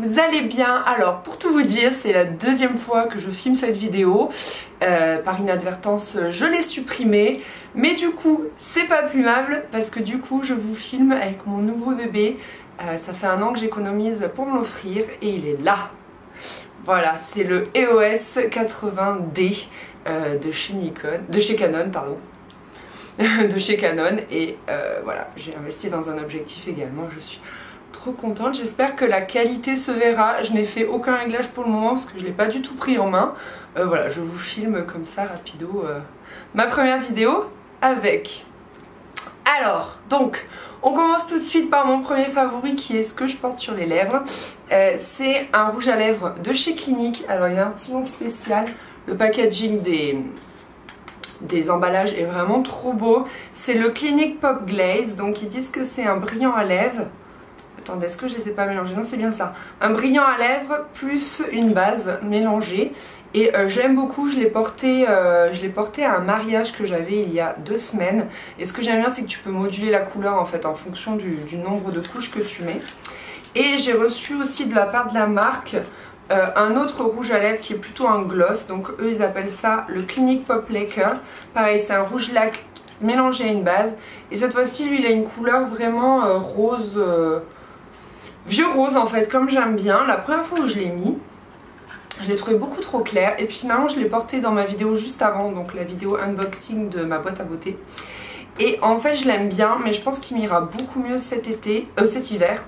vous allez bien. Alors pour tout vous dire, c'est la deuxième fois que je filme cette vidéo. Par inadvertance je l'ai supprimée, mais du coup c'est pas plus mal parce que du coup je vous filme avec mon nouveau bébé. Ça fait 1 an que j'économise pour me l'offrir et il est là. Voilà, c'est le EOS 80D de chez Canon, pardon. De chez Canon et voilà, j'ai investi dans un objectif également. Je suis trop contente, j'espère que la qualité se verra. Je n'ai fait aucun réglage pour le moment parce que je ne l'ai pas du tout pris en main. Voilà, je vous filme comme ça rapido ma première vidéo avec. Alors, donc, on commence tout de suite par mon premier favori qui est ce que je porte sur les lèvres. C'est un rouge à lèvres de chez Clinique. Alors, il y a un petit nom spécial. Le packaging des emballages est vraiment trop beau. C'est le Clinique Pop Glaze. Donc, ils disent que c'est un brillant à lèvres. Attendez, est-ce que je les ai pas mélangés? Non, c'est bien ça. Un brillant à lèvres plus une base mélangée. Et je l'aime beaucoup, je l'ai porté à un mariage que j'avais il y a 2 semaines. Et ce que j'aime bien, c'est que tu peux moduler la couleur en fait en fonction du nombre de couches que tu mets. Et j'ai reçu aussi de la part de la marque un autre rouge à lèvres qui est plutôt un gloss. Donc eux ils appellent ça le Clinique Pop Laker. Pareil, c'est un rouge lac mélangé à une base. Et cette fois-ci, lui il a une couleur vraiment rose... vieux rose en fait, comme j'aime bien. La première fois où je l'ai mis, je l'ai trouvé beaucoup trop clair. Et puis finalement je l'ai porté dans ma vidéo juste avant, donc la vidéo unboxing de ma boîte à beauté. Et en fait je l'aime bien, mais je pense qu'il m'ira beaucoup mieux cet hiver.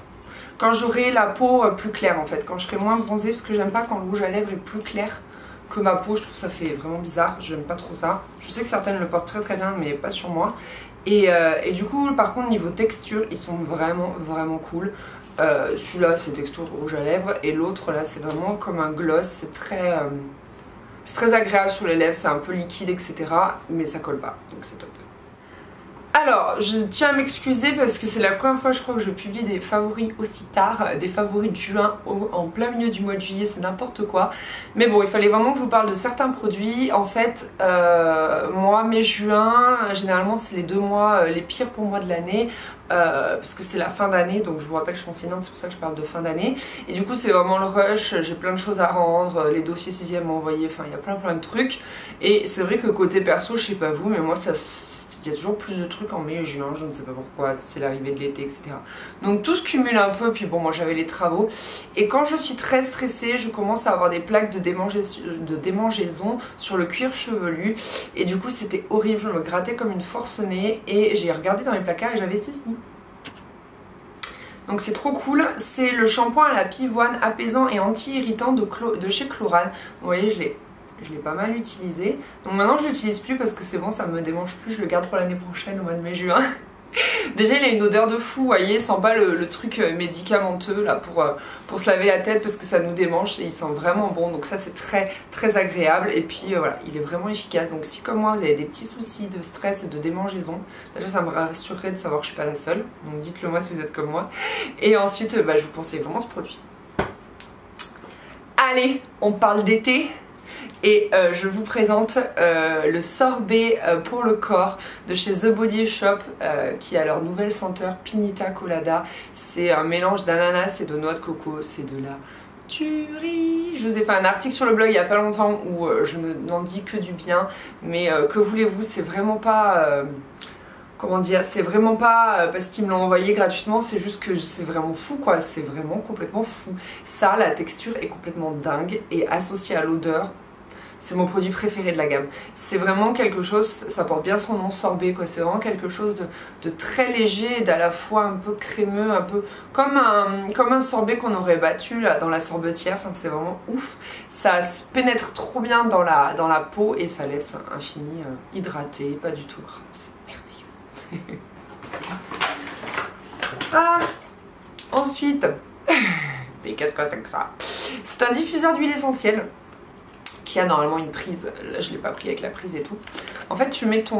Quand j'aurai la peau plus claire en fait, quand je serai moins bronzée. Parce que j'aime pas quand le rouge à lèvres est plus clair que ma peau. Je trouve que ça fait vraiment bizarre, j'aime pas trop ça. Je sais que certaines le portent très très bien, mais pas sur moi. Et du coup par contre niveau texture, ils sont vraiment cool. Celui-là c'est texture rouge à lèvres et l'autre là c'est vraiment comme un gloss, c'est très agréable sur les lèvres, c'est un peu liquide etc, mais ça colle pas, donc c'est top. Alors, je tiens à m'excuser parce que c'est la première fois je crois que je publie des favoris aussi tard, des favoris de juin en plein milieu du mois de juillet, c'est n'importe quoi. Mais bon, il fallait vraiment que je vous parle de certains produits. En fait, moi, mai-juin, généralement c'est les 2 mois les pires pour moi de l'année. Parce que c'est la fin d'année, donc je vous rappelle je suis enseignante, c'est pour ça que je parle de fin d'année. Et du coup c'est vraiment le rush, j'ai plein de choses à rendre, les dossiers 6e à envoyer, enfin il y a plein de trucs. Et c'est vrai que côté perso, je sais pas vous, mais moi il y a toujours plus de trucs en mai et juin, je ne sais pas pourquoi, c'est l'arrivée de l'été, etc. Donc tout se cumule un peu, puis bon, moi j'avais les travaux. Et quand je suis très stressée, je commence à avoir des plaques de démangeaison sur le cuir chevelu. Et du coup c'était horrible, je me grattais comme une forcenée. Et j'ai regardé dans les placards et j'avais ceci. Donc c'est trop cool, c'est le shampoing à la pivoine apaisant et anti-irritant de chez Chlorane. Vous voyez, je l'ai pas mal utilisé. Donc maintenant je l'utilise plus parce que c'est bon, ça me démange plus, je le garde pour l'année prochaine au mois de mai-juin. Déjà il a une odeur de fou, vous voyez, sent pas le truc médicamenteux là pour se laver la tête parce que ça nous démange et il sent vraiment bon, donc ça c'est très agréable. Et puis voilà, il est vraiment efficace. Donc si comme moi vous avez des petits soucis de stress et de démangeaison, déjà ça me rassurerait de savoir que je suis pas la seule, donc dites-le moi si vous êtes comme moi. Et ensuite je vous conseille vraiment ce produit. Allez, on parle d'été. Et je vous présente le sorbet pour le corps de chez The Body Shop qui a leur nouvelle senteur Pinita Colada. C'est un mélange d'ananas et de noix de coco, c'est de la tuerie. Je vous ai fait un article sur le blog il n'y a pas longtemps où je n'en dis que du bien, mais que voulez-vous, c'est vraiment pas... comment dire, c'est vraiment pas parce qu'ils me l'ont envoyé gratuitement, c'est juste que c'est vraiment fou quoi, c'est vraiment complètement fou. Ça, la texture est complètement dingue et associée à l'odeur, c'est mon produit préféré de la gamme. C'est vraiment quelque chose, ça porte bien son nom, sorbet quoi, c'est vraiment quelque chose de très léger et d'à la fois un peu crémeux, un peu comme un sorbet qu'on aurait battu là, dans la sorbetière, enfin c'est vraiment ouf. Ça se pénètre trop bien dans la peau et ça laisse un fini hydraté, pas du tout gras. Ah, ensuite, mais qu'est-ce que c'est que ça? C'est un diffuseur d'huile essentielle qui a normalement une prise. Là je l'ai pas pris avec la prise et tout. En fait tu mets ton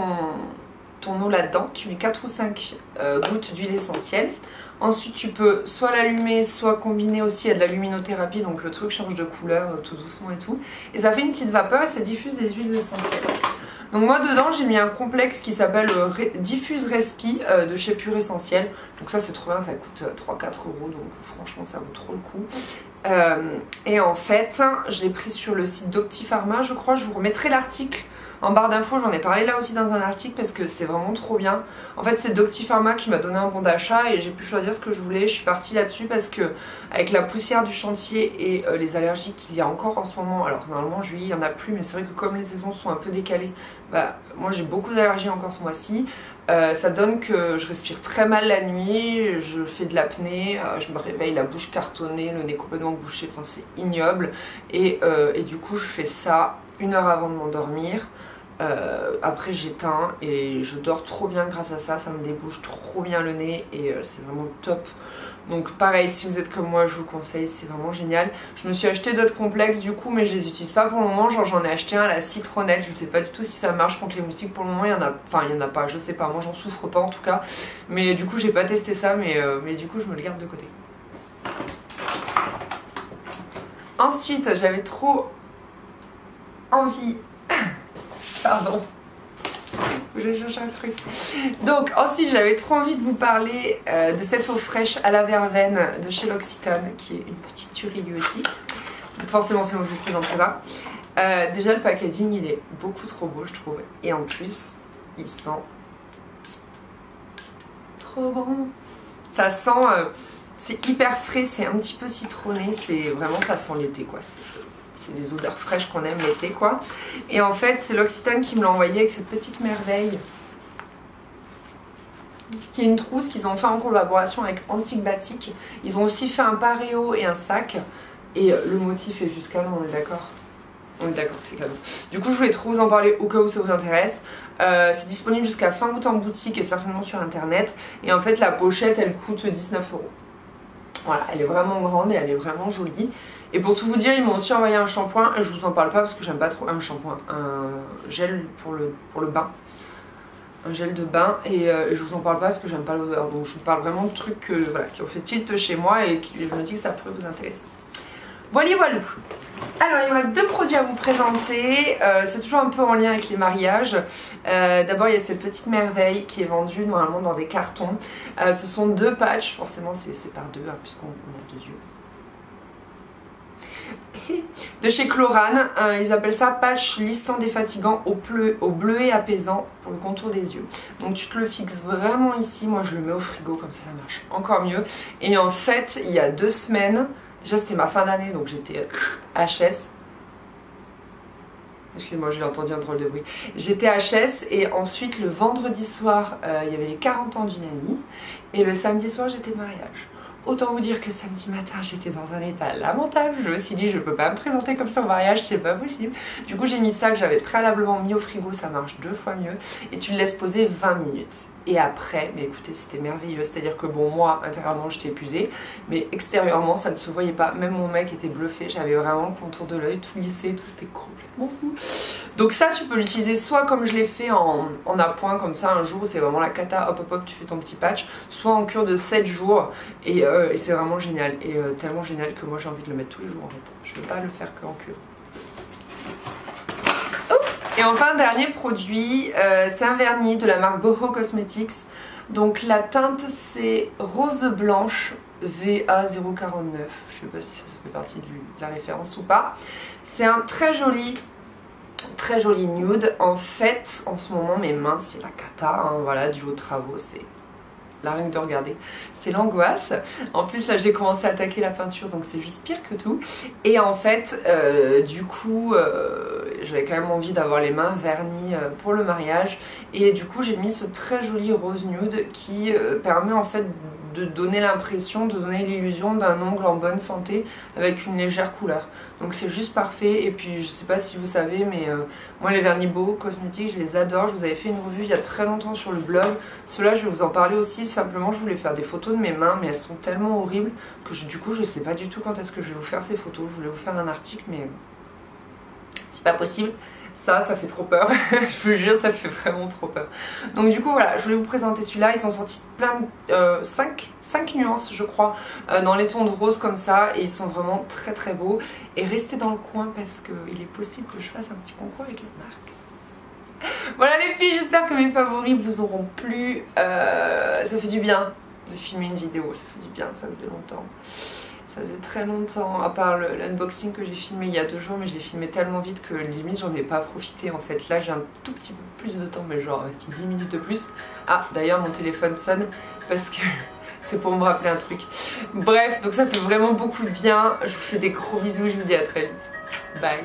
eau là-dedans, tu mets 4 ou 5 gouttes d'huile essentielle. Ensuite tu peux soit l'allumer, soit combiner aussi à de la luminothérapie, donc le truc change de couleur tout doucement et tout. Et ça fait une petite vapeur et ça diffuse des huiles essentielles. Donc moi dedans j'ai mis un complexe qui s'appelle Diffuse Respi de chez Pure Essentiel. Donc ça c'est trop bien, ça coûte 3-4 €, donc franchement ça vaut trop le coup. Et en fait, je l'ai pris sur le site d'Opti-Pharma, je crois. Je vous remettrai l'article en barre d'infos. J'en ai parlé là aussi dans un article parce que c'est vraiment trop bien. En fait, c'est d'Opti-Pharma qui m'a donné un bon d'achat et j'ai pu choisir ce que je voulais. Je suis partie là-dessus parce que avec la poussière du chantier et les allergies qu'il y a encore en ce moment, alors normalement juillet il n'y en a plus, mais c'est vrai que comme les saisons sont un peu décalées, bah, moi j'ai beaucoup d'allergies encore ce mois-ci. Ça donne que je respire très mal la nuit, je fais de l'apnée, je me réveille la bouche cartonnée, le nez complètement bouché, enfin c'est ignoble. Et du coup je fais ça 1 heure avant de m'endormir. Après j'éteins et je dors trop bien grâce à ça, ça me débouche trop bien le nez et c'est vraiment top. Donc pareil, si vous êtes comme moi, je vous le conseille, c'est vraiment génial. Je me suis acheté d'autres complexes du coup, mais je les utilise pas pour le moment. Genre j'en ai acheté un à la citronnelle, je sais pas du tout si ça marche contre les moustiques pour le moment. Il y en a, enfin il y en a pas, je sais pas, moi j'en souffre pas en tout cas. Mais du coup j'ai pas testé ça, mais du coup je me le garde de côté. Ensuite j'avais trop envie... Pardon. Je cherche un truc. Donc ensuite j'avais trop envie de vous parler de cette eau fraîche à la verveine de chez L'Occitane qui est une petite tuerie lui aussi. Donc, forcément c'est moi que je vous présenterai pas. Déjà le packaging il est beaucoup trop beau je trouve et en plus il sent trop bon. Ça sent, c'est hyper frais, c'est un petit peu citronné, c'est vraiment ça sent l'été quoi. C'est des odeurs fraîches qu'on aime l'été quoi. Et en fait c'est L'Occitane qui me l'a envoyé avec cette petite merveille qui est une trousse qu'ils ont fait en collaboration avec Antique Batik. Ils ont aussi fait un paréo et un sac et le motif est juste canon, on est d'accord? On est d'accord que c'est canon. Du coup je voulais trop vous en parler au cas où ça vous intéresse. C'est disponible jusqu'à fin août en boutique et certainement sur internet. Et en fait la pochette elle coûte 19 €. Voilà, elle est vraiment grande et elle est vraiment jolie. Et pour tout vous dire, ils m'ont aussi envoyé un shampoing. Et je vous en parle pas parce que j'aime pas trop un shampoing. Un gel pour le bain. Un gel de bain. Et je vous en parle pas parce que j'aime pas l'odeur. Donc je vous parle vraiment de trucs voilà, qui ont fait tilt chez moi et qui, je me dis que ça pourrait vous intéresser. Voilà, voilà. Alors il me reste 2 produits à vous présenter, c'est toujours un peu en lien avec les mariages. D'abord il y a cette petite merveille qui est vendue normalement dans des cartons. Ce sont 2 patchs, forcément c'est par 2 hein, puisqu'on a 2 yeux. De chez Chlorane, ils appellent ça patch lissant défatigant au bleuet apaisant pour le contour des yeux. Donc tu te le fixes vraiment ici, moi je le mets au frigo comme ça marche encore mieux. Et en fait il y a 2 semaines... Déjà c'était ma fin d'année donc j'étais HS. Excusez-moi j'ai entendu un drôle de bruit. J'étais HS et ensuite le vendredi soir il y avait les 40 ans d'une amie. Et le samedi soir j'étais de mariage. Autant vous dire que samedi matin j'étais dans un état lamentable. Je me suis dit je peux pas me présenter comme ça au mariage, c'est pas possible. Du coup j'ai mis ça que j'avais préalablement mis au frigo, ça marche 2 fois mieux. Et tu le laisses poser 20 minutes. Et après, mais écoutez c'était merveilleux. C'est-à-dire que bon moi intérieurement j'étais épuisée. Mais extérieurement ça ne se voyait pas. Même mon mec était bluffé. J'avais vraiment le contour de l'œil tout lissé, tout c'était complètement fou. Donc ça tu peux l'utiliser soit comme je l'ai fait en appoint comme ça un jour. C'est vraiment la cata, hop hop hop tu fais ton petit patch. Soit en cure de 7 jours. Et c'est vraiment génial. Et tellement génial que moi j'ai envie de le mettre tous les jours en fait. Je ne veux pas le faire qu'en cure. Et enfin, dernier produit, c'est un vernis de la marque Boho Cosmetics. Donc la teinte c'est rose blanche VA049. Je sais pas si ça fait partie de la référence ou pas. C'est un très joli nude. En fait, en ce moment mes mains c'est la cata. Hein, voilà, dû aux travaux, c'est... Là rien que de regarder, c'est l'angoisse. En plus là j'ai commencé à attaquer la peinture donc c'est juste pire que tout. Et en fait du coup j'avais quand même envie d'avoir les mains vernies pour le mariage. Et du coup j'ai mis ce très joli rose nude qui permet en fait de donner l'impression, de donner l'illusion d'un ongle en bonne santé avec une légère couleur. Donc c'est juste parfait. Et puis je sais pas si vous savez mais moi les vernis Boho Cosmetics je les adore. Je vous avais fait une revue il y a très longtemps sur le blog. Ceux-là je vais vous en parler aussi. Simplement je voulais faire des photos de mes mains mais elles sont tellement horribles que du coup je sais pas du tout quand est-ce que je vais vous faire ces photos. Je voulais vous faire un article mais c'est pas possible. Ça fait trop peur. Je vous jure, ça fait vraiment trop peur. Donc du coup voilà, je voulais vous présenter celui-là. Ils sont sortis plein de 5 nuances je crois dans les tons de rose comme ça. Et ils sont vraiment très très beaux. Et restez dans le coin parce qu'il est possible que je fasse un petit concours avec la marque. Voilà les filles, j'espère que mes favoris vous auront plu. Ça fait du bien de filmer une vidéo. Ça fait du bien, ça faisait longtemps. Ça faisait très longtemps, à part l'unboxing que j'ai filmé il y a 2 jours, mais je l'ai filmé tellement vite que limite j'en ai pas profité en fait. Là j'ai un tout petit peu plus de temps, mais genre 10 minutes de plus. Ah d'ailleurs mon téléphone sonne parce que c'est pour me rappeler un truc. Bref, donc ça fait vraiment beaucoup de bien. Je vous fais des gros bisous, je vous dis à très vite. Bye.